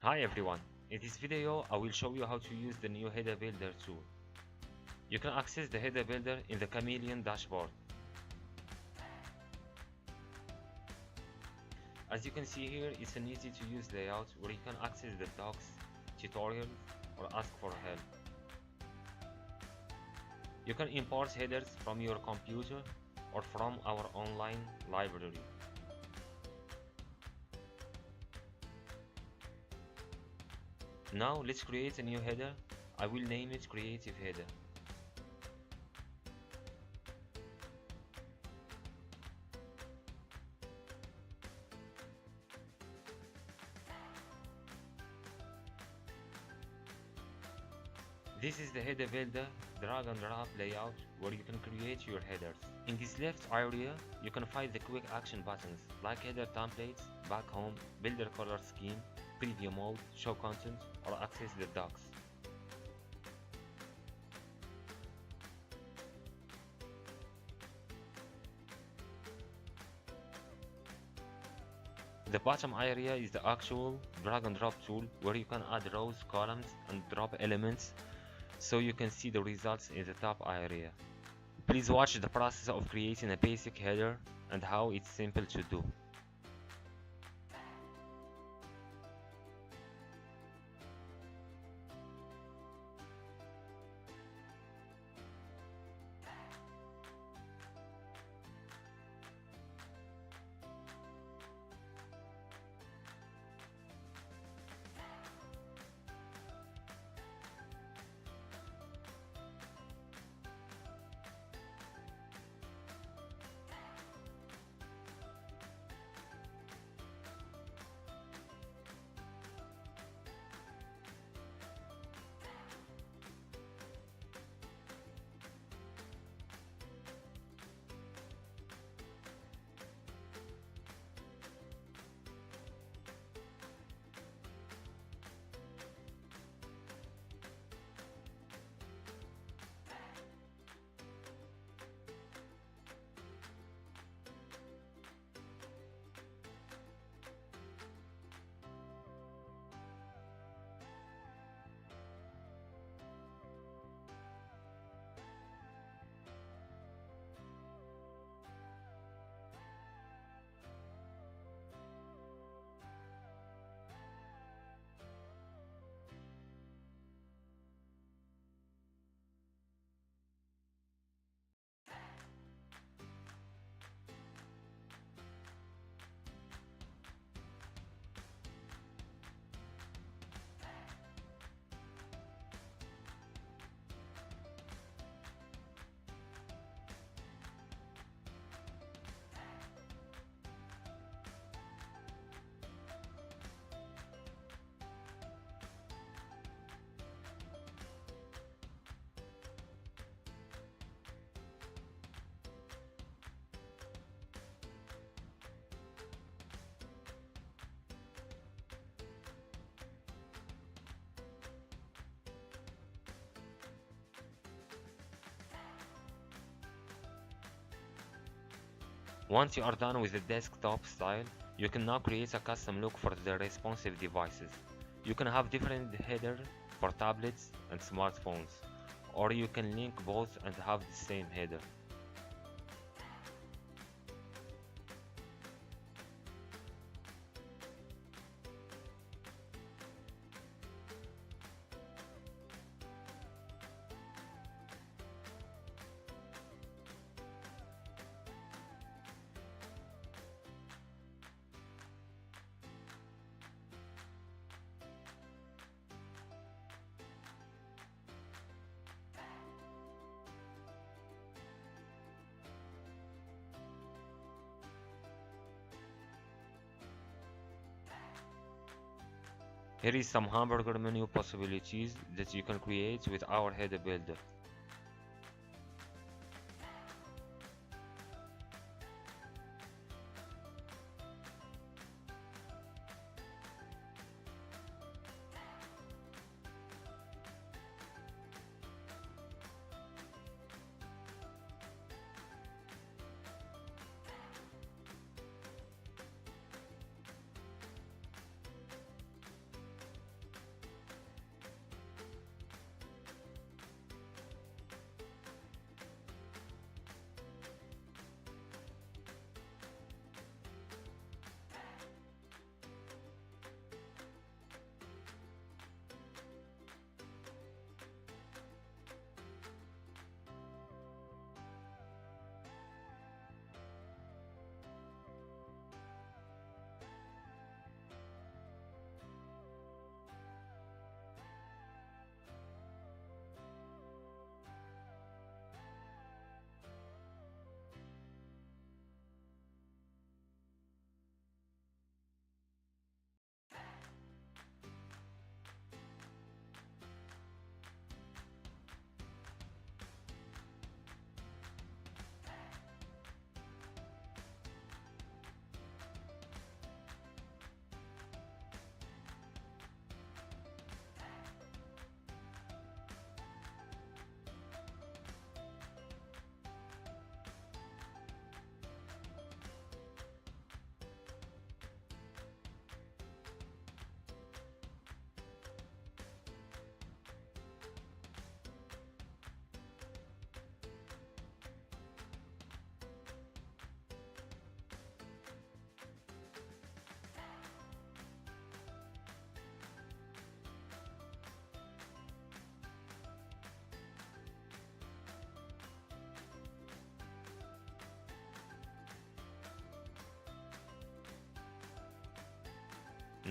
Hi everyone, in this video I will show you how to use the new header builder tool. You can access the header builder in the Kameleon dashboard. As you can see here, it's an easy to use layout where you can access the docs, tutorials, or ask for help. You can import headers from your computer or from our online library. Now let's create a new header. I will name it Creative Header. This is the header builder drag and drop layout where you can create your headers. In this left area, you can find the quick action buttons like header templates, back home, builder color scheme, preview mode, show content, or access the docs. The bottom area is the actual drag and drop tool where you can add rows, columns, and drop elements so you can see the results in the top area. Please watch the process of creating a basic header and how it's simple to do. Once you are done with the desktop style, you can now create a custom look for the responsive devices. You can have different headers for tablets and smartphones, or you can link both and have the same header. Here is some hamburger menu possibilities that you can create with our header builder.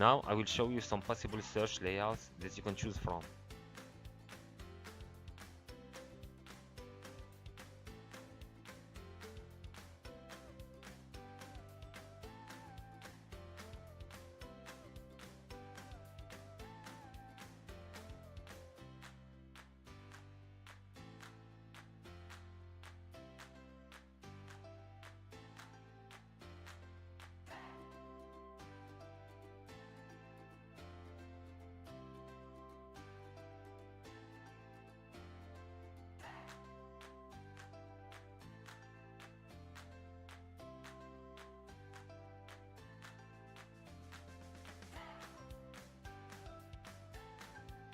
Now I will show you some possible search layouts that you can choose from.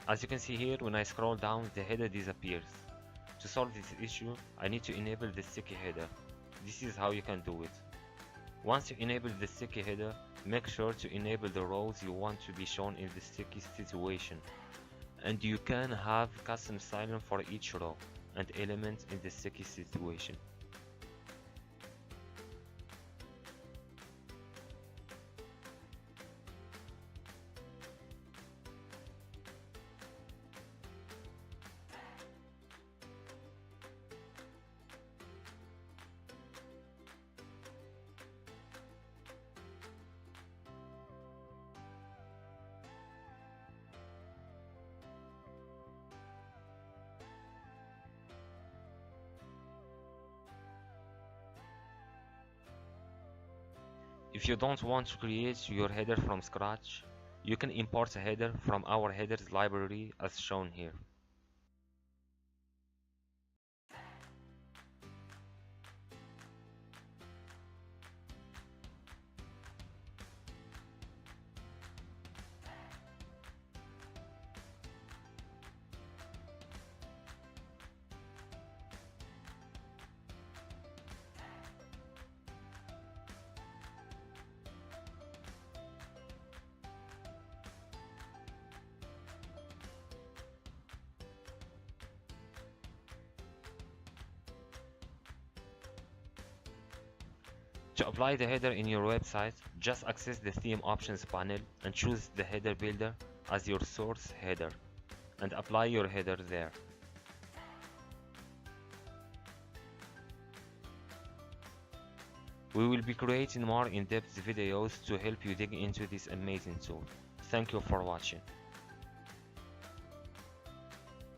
As you can see here, when I scroll down, the header disappears. To solve this issue, I need to enable the sticky header. This is how you can do it. Once you enable the sticky header, make sure to enable the rows you want to be shown in the sticky situation. And you can have custom styling for each row and element in the sticky situation. If you don't want to create your header from scratch, you can import a header from our headers library as shown here. To apply the header in your website, just access the theme options panel and choose the header builder as your source header and apply your header there. We will be creating more in-depth videos to help you dig into this amazing tool. Thank you for watching.